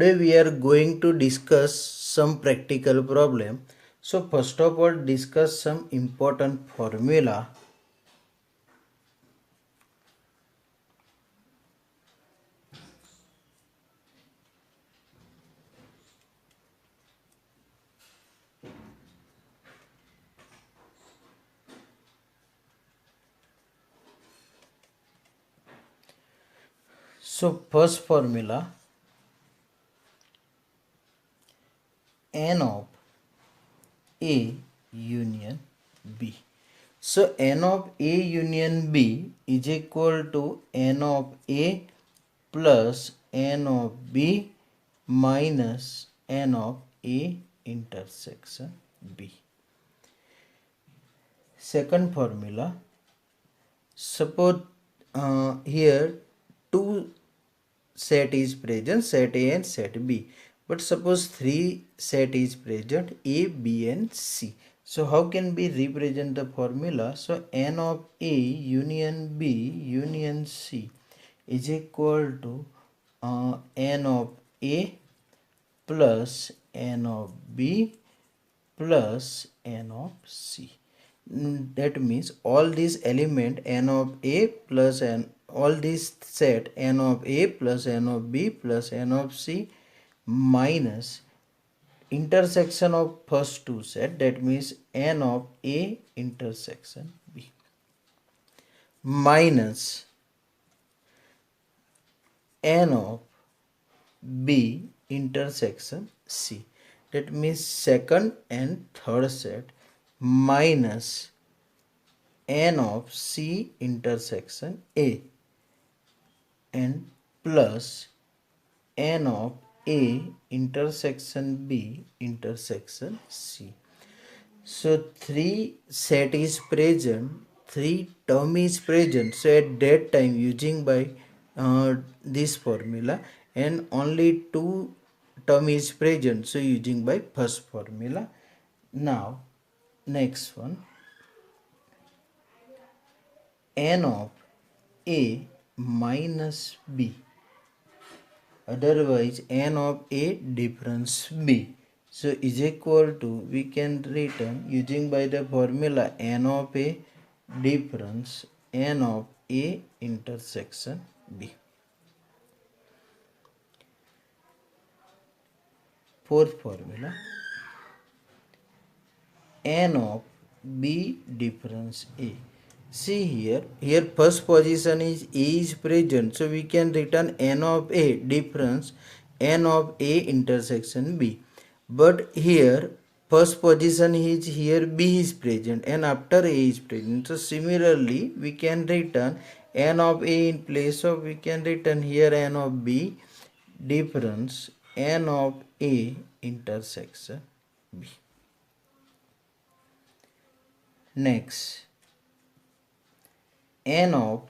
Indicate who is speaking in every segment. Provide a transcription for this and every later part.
Speaker 1: today we are going to discuss some practical problem. So first of all, discuss some important formula. So first formula, N of A union B. So N of A union B is equal to N of A plus N of B minus N of A intersection B. Second formula, suppose here two set is present, set A and set B, but suppose three set is present, A, B and C. So how can we represent the formula? So N of A union B union C is equal to N of A plus N of B plus N of C. That means all these element N of A plus N, all this set N of A plus N of B plus N of C minus intersection of first two set, that means N of A intersection B minus N of B intersection C, that means second and third set minus N of C intersection A and plus N of A intersection B intersection C. So three set is present, three term is present. So at that time using by this formula, and only two term is present, so using by first formula. Now next one, N of A minus B, otherwise N of A difference B, so is equal to, we can written using by the formula N of A difference N of A intersection B. Fourth formula, N of B difference A. See here first position is A is present, so we can return N of A difference N of A intersection B. But here first position is here B is present and after A is present. So similarly we can return N of A in place of, we can return here N of B difference N of A intersection B. Next, N of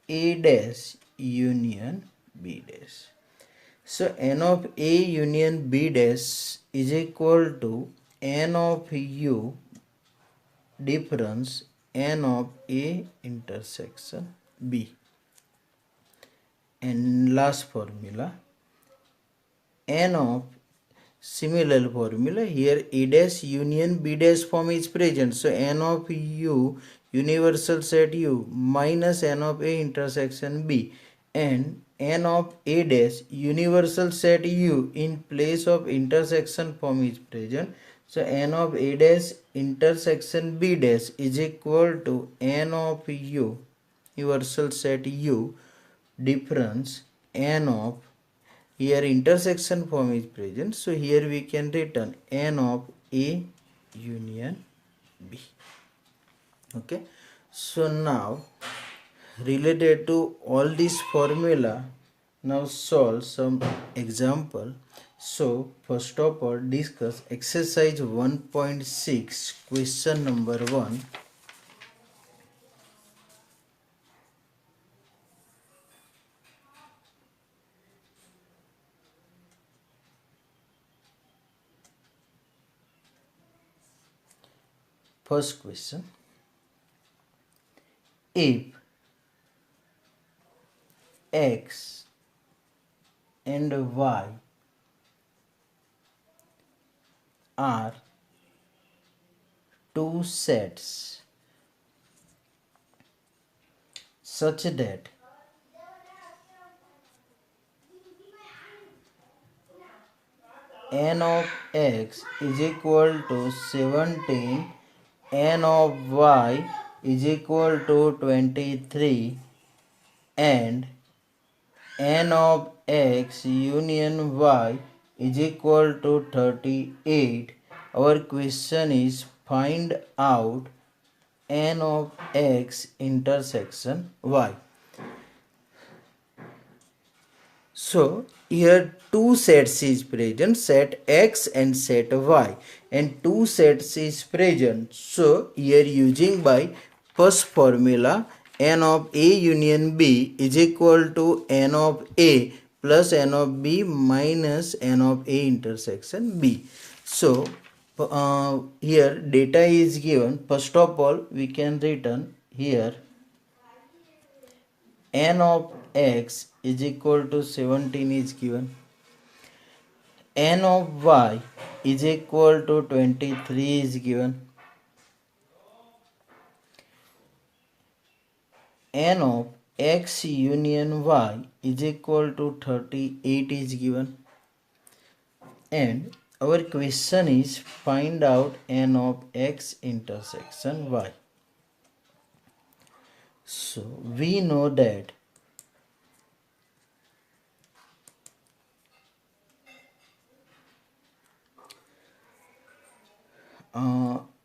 Speaker 1: A dash union B dash. So N of A union B dash is equal to N of U difference N of A intersection B. And last formula, N of, similar formula here, A dash union B dash form is present, so N of U universal set U minus N of A intersection B, and N of A dash universal set U in place of intersection form is present, so N of A dash intersection B dash is equal to N of U universal set U difference N of, here intersection form is present, so here we can return N of A union B. Okay, so now related to all this formula, now solve some example. So first of all, discuss exercise 1.6 question number 1. First question, if x and y are two sets such that n of x is equal to 17, n of y is equal to 23, and n of x union y is equal to 38. Our question is find out n of x intersection y. So here two sets is present, set x and set y, and two sets is present. So here using by first formula, n of a union b is equal to n of a plus n of b minus n of a intersection b. So here data is given. First of all, we can written here n of x is equal to 17 is given, n of y is equal to 23 is given, n of x union y is equal to 38 is given, and our question is find out n of x intersection y. So we know that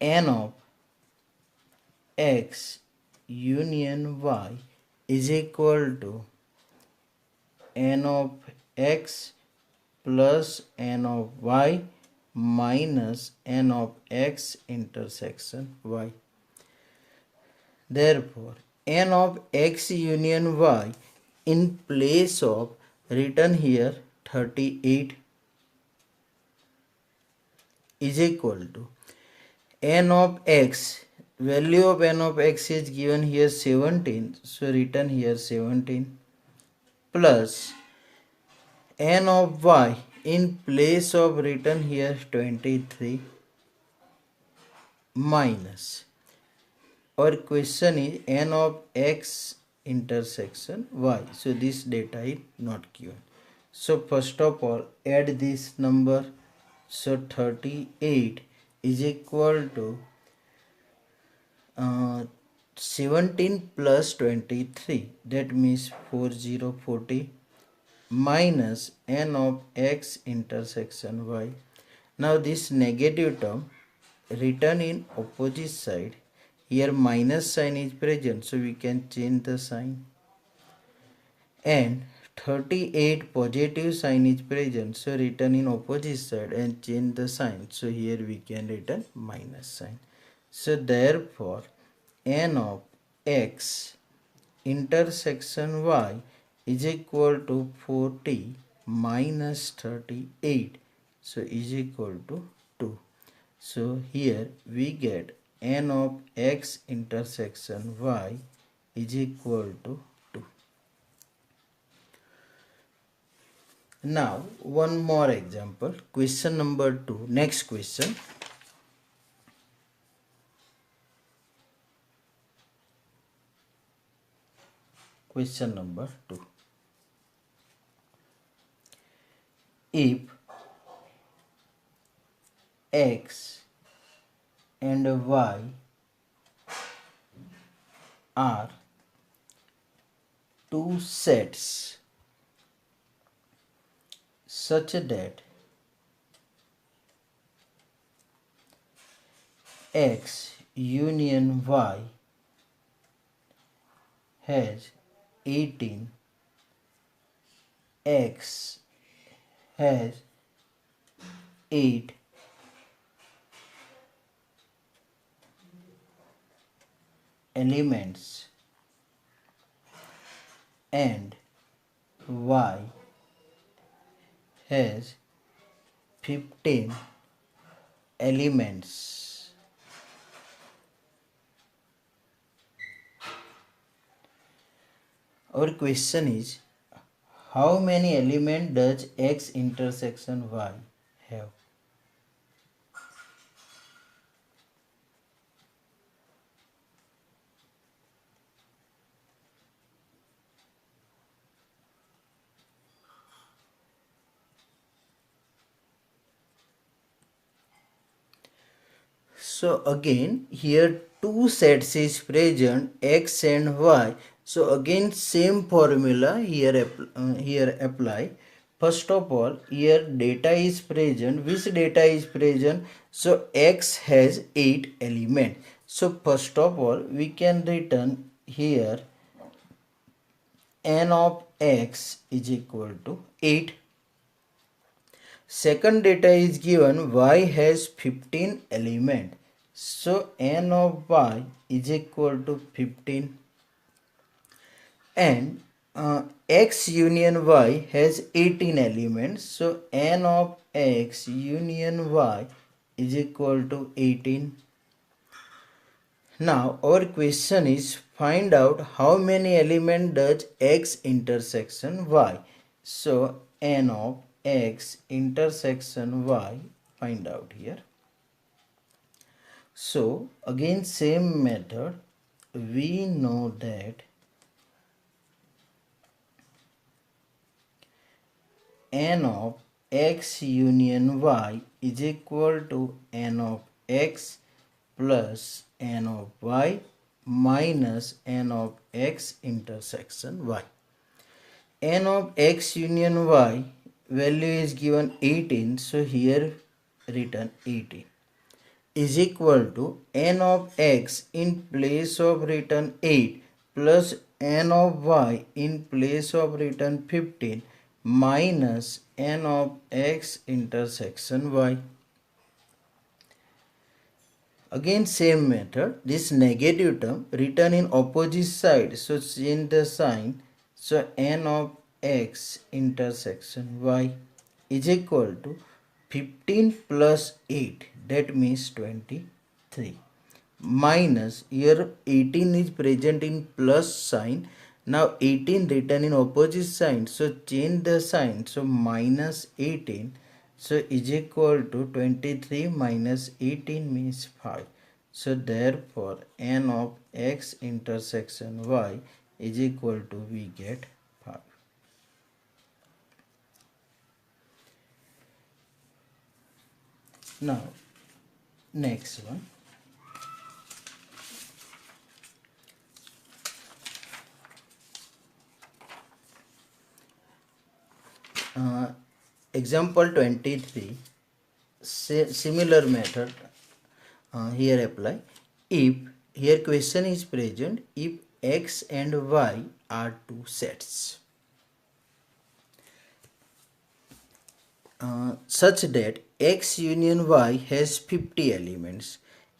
Speaker 1: n of x union y is equal to n of x plus n of y minus n of x intersection y. Therefore, n of x union y in place of written here 38 is equal to n of x, value of n of x is given here 17, so written here 17, plus n of y in place of written here 23, minus our question is n of x intersection y. So this data is not given. So first of all add this number. So 38 is equal to 17 plus 23, that means 40 minus n of x intersection y. Now this negative term written in opposite side, here minus sign is present, so we can change the sign, and 38 positive sign is present, so written in opposite side and change the sign, so here we can written minus sign. So therefore n of x intersection y is equal to 40 minus 38, so is equal to 2. So here we get n of x intersection y is equal to 2. Now one more example, question number 2. Next question. Question number 2. If x and y are two sets such that x union y has 18, x has 8, elements, and y has 15 elements. Our question is, how many elements does x intersection y have? So again here two sets is present, x and y. So again same formula here apply. First of all, here data is present. Which data is present? So x has 8 elements. So first of all, we can return here n of x is equal to 8. Second data is given y has 15 elements. So n of y is equal to 15. And x union y has 18 elements. So n of x union y is equal to 18. Now our question is find out how many elements does x intersection y. So n of x intersection y find out here. So again same method, we know that n of x union y is equal to n of x plus n of y minus n of x intersection y. N of x union y value is given 18, so here written 18 is equal to n of x in place of written 8 plus n of y in place of written 15 minus n of x intersection y. Again same method, this negative term written in opposite side, so change the sign. So n of x intersection y is equal to 15 plus 8, that means 23, minus here 18 is present in plus sign. Now 18 written in opposite sign, so change the sign, so minus 18, so is equal to 23 minus 18 means 5. So therefore n of x intersection y is equal to, we get 5. Now next one. Example 23, similar method here apply. If here question is present, if x and y are two sets such that x union y has 50 elements,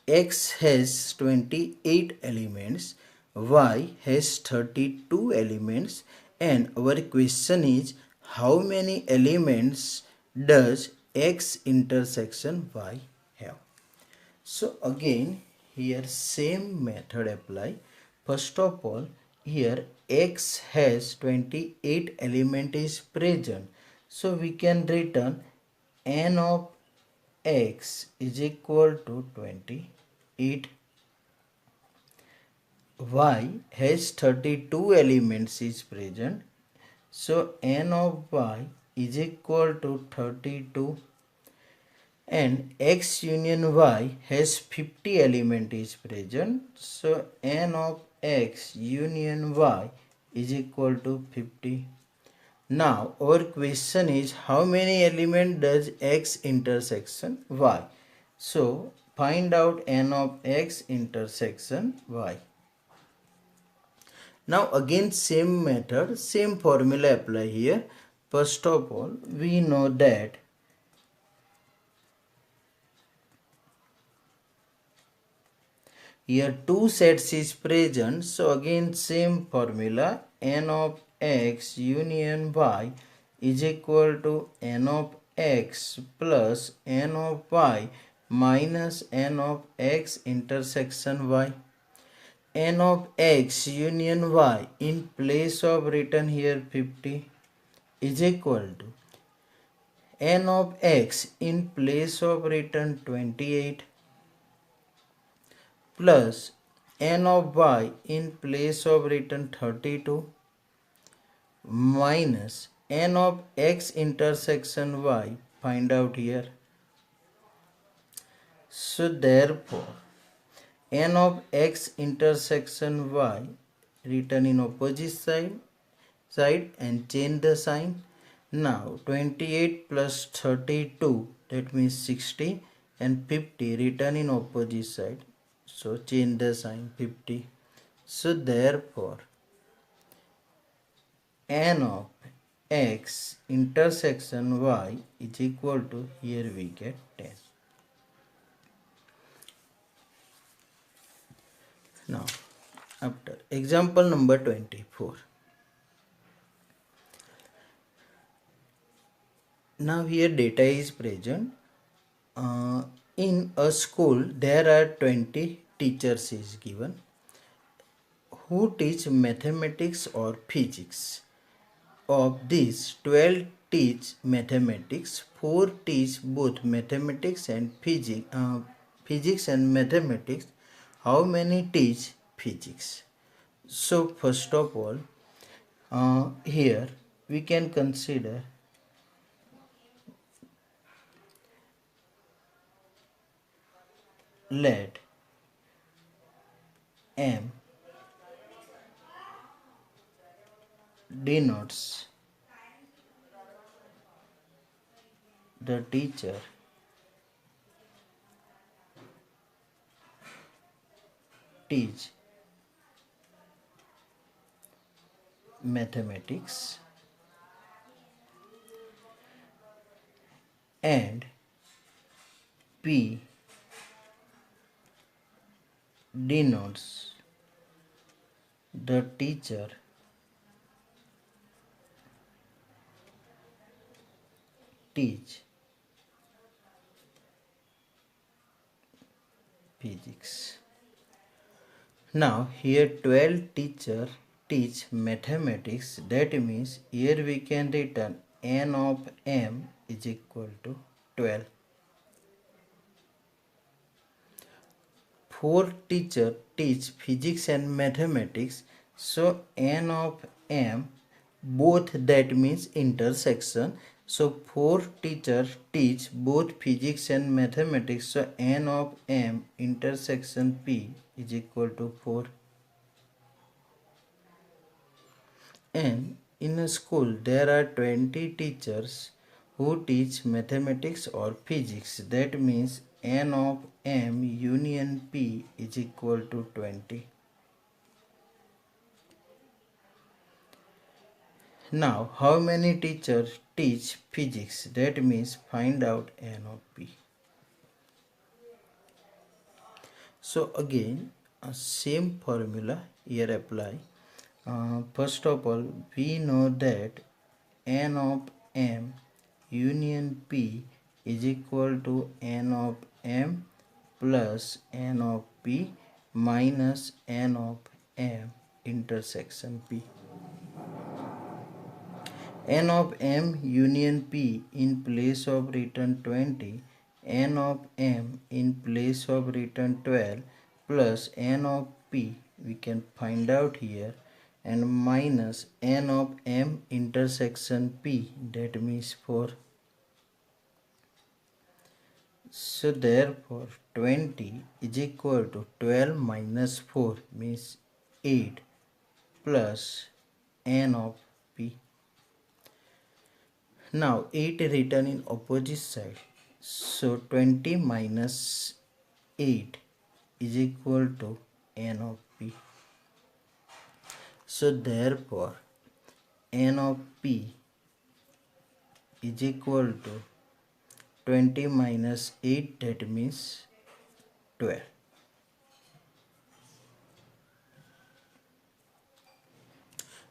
Speaker 1: x has 28 elements, y has 32 elements, and our question is how many elements does x intersection y have. So again here same method apply. First of all, here x has 28 element is present, so we can return n of x is equal to 28. Y has 32 elements is present, so n of y is equal to 32. And x union y has 50 element is present, so n of x union y is equal to 50. Now our question is how many element does x intersection y. So find out n of x intersection y. Now again same method, same formula apply here. First of all, we know that here two sets is present, so again same formula, n of x union y is equal to n of x plus n of y minus n of x intersection y. N of x union y in place of written here 50 is equal to n of x in place of written 28 plus n of y in place of written 32 minus n of x intersection y find out here. So therefore n of x intersection y written in opposite side and change the sign. Now 28 plus 32, that means 60, and 50 written in opposite side, so change the sign 50. So therefore n of x intersection y is equal to, here we get 10. Now after example number 24. Now here data is present. In a school there are 20 teachers is given who teach mathematics or physics. Of these, 12 teach mathematics, 4 teach both mathematics and physics and mathematics. How many teach physics? So first of all, here we can consider let M denotes the teacher teach mathematics and P denotes the teacher teach physics. Now here 12 teacher teach mathematics, that means here we can written n of m is equal to 12. 4 teacher teach physics and mathematics, so n of m both, that means intersection, so 4 teachers teach both physics and mathematics, so n of m intersection p is equal to 4. And in a school there are 20 teachers who teach mathematics or physics, that means n of m union p is equal to 20. Now how many teachers teach physics? That means find out n of p. So again same formula here apply. First of all, we know that n of m union p is equal to n of m plus n of p minus n of m intersection p. N of m union p in place of written 20, n of m in place of written 12 plus n of p we can find out here, and minus n of m intersection p, that means 4. So therefore 20 is equal to 12 minus 4 means 8 plus n of p. Now 8 written in opposite side, so 20 minus 8 is equal to n of p. So therefore n of p is equal to 20 minus 8, that means 12.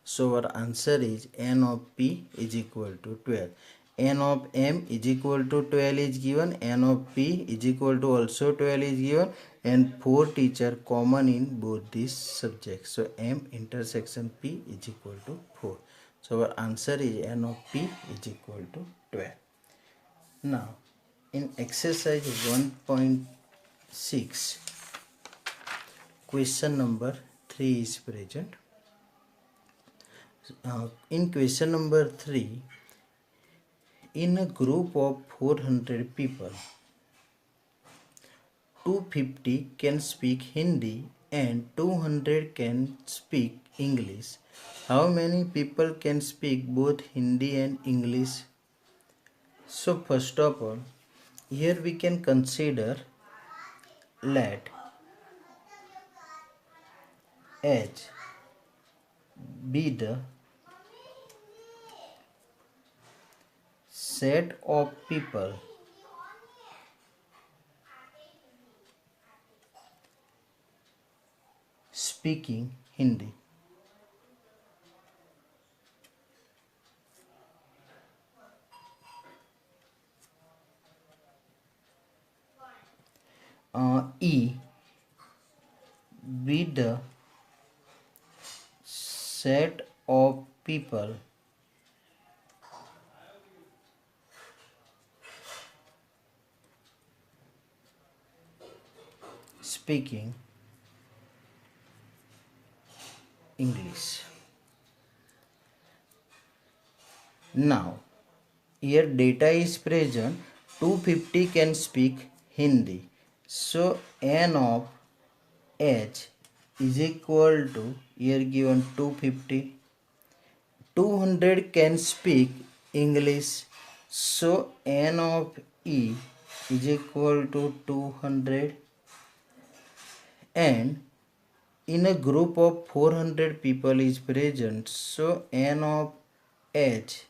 Speaker 1: So our answer is n of p is equal to 12. N of m is equal to 12 is given, n of p is equal to also 12 is given, and 4 teacher common in both these subjects. So m intersection p is equal to 4. So our answer is n of p is equal to 12. Now in exercise 1.6, question number 3 is present. In question number 3, in a group of 400 people, 250 can speak Hindi and 200 can speak English. How many people can speak both Hindi and English? So first of all, here we can consider let H be the set of people speaking Hindi. E be the set of people speaking English. Now, here data is present, 250 can speak Hindi. So, N of H is equal to, here given 250. 200 can speak English. So, N of E is equal to 200. And in a group of 400 people is present. So, N of H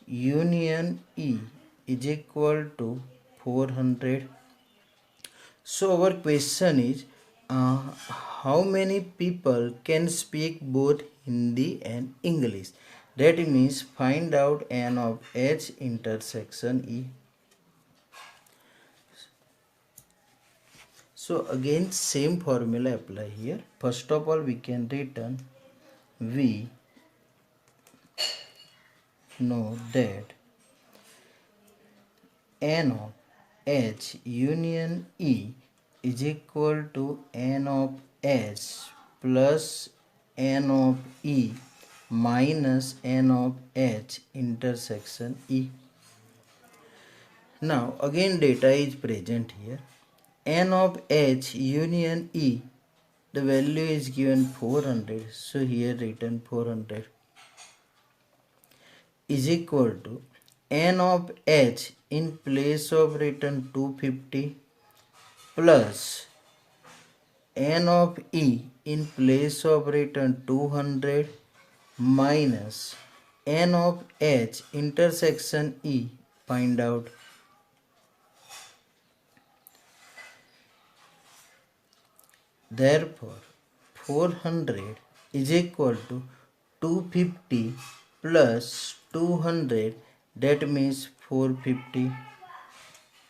Speaker 1: union E is equal to 400. So our question is how many people can speak both Hindi and English? That means find out N of H intersection E. So again same formula apply here. First of all we can written we know that N of H union E is equal to N of H plus N of E minus N of H intersection E. Now again data is present here. N of H union E, the value is given 400, so here written 400 is equal to N of H in place of written 250 plus N of E in place of written 200 minus N of H intersection E, find out. Therefore 400 is equal to 250 plus 200, that means 450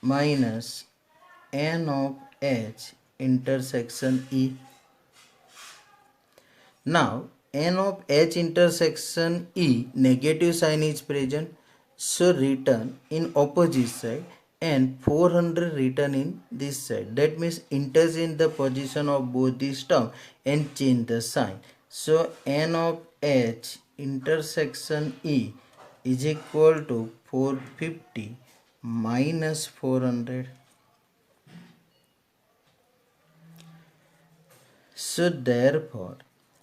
Speaker 1: minus N of H intersection E. Now N of H intersection E, negative sign is present, so written in opposite side and 400 written in this side. That means interchange the position of both these terms and change the sign. So N of H intersection E is equal to 450 minus 400. So therefore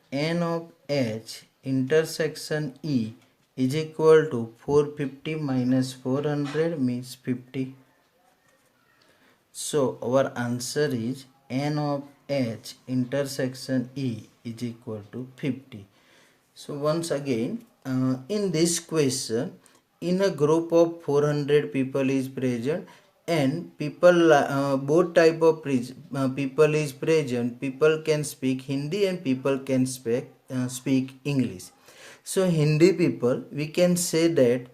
Speaker 1: N of H intersection E is equal to 450 minus 400 means 50. So our answer is N of H intersection E is equal to 50. So once again in this question, in a group of 400 people is present and people both type of people is present. People can speak Hindi and people can speak English. So Hindi people we can say that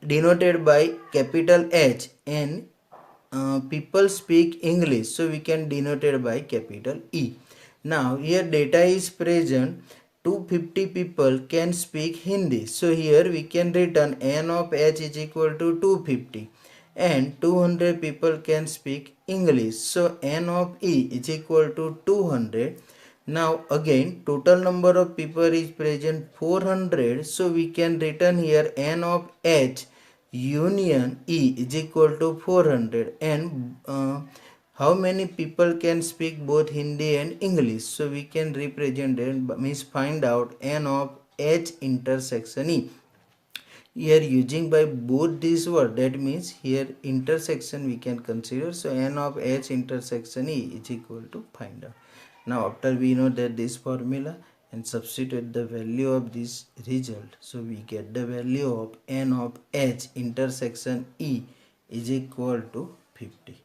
Speaker 1: denoted by capital H, and people speak English, so we can denote it by capital E. Now here data is present, 250 people can speak Hindi, so here we can written N of H is equal to 250 and 200 people can speak English, so N of E is equal to 200. Now again total number of people is present 400, so we can written here N of H union E is equal to 400, and how many people can speak both Hindi and English? So we can represent it, means find out n of H intersection E. Here using by both these words, that means here intersection we can consider. So n of H intersection E is equal to find out. Now after we know that this formula and substitute the value of this result, so we get the value of n of H intersection E is equal to 50.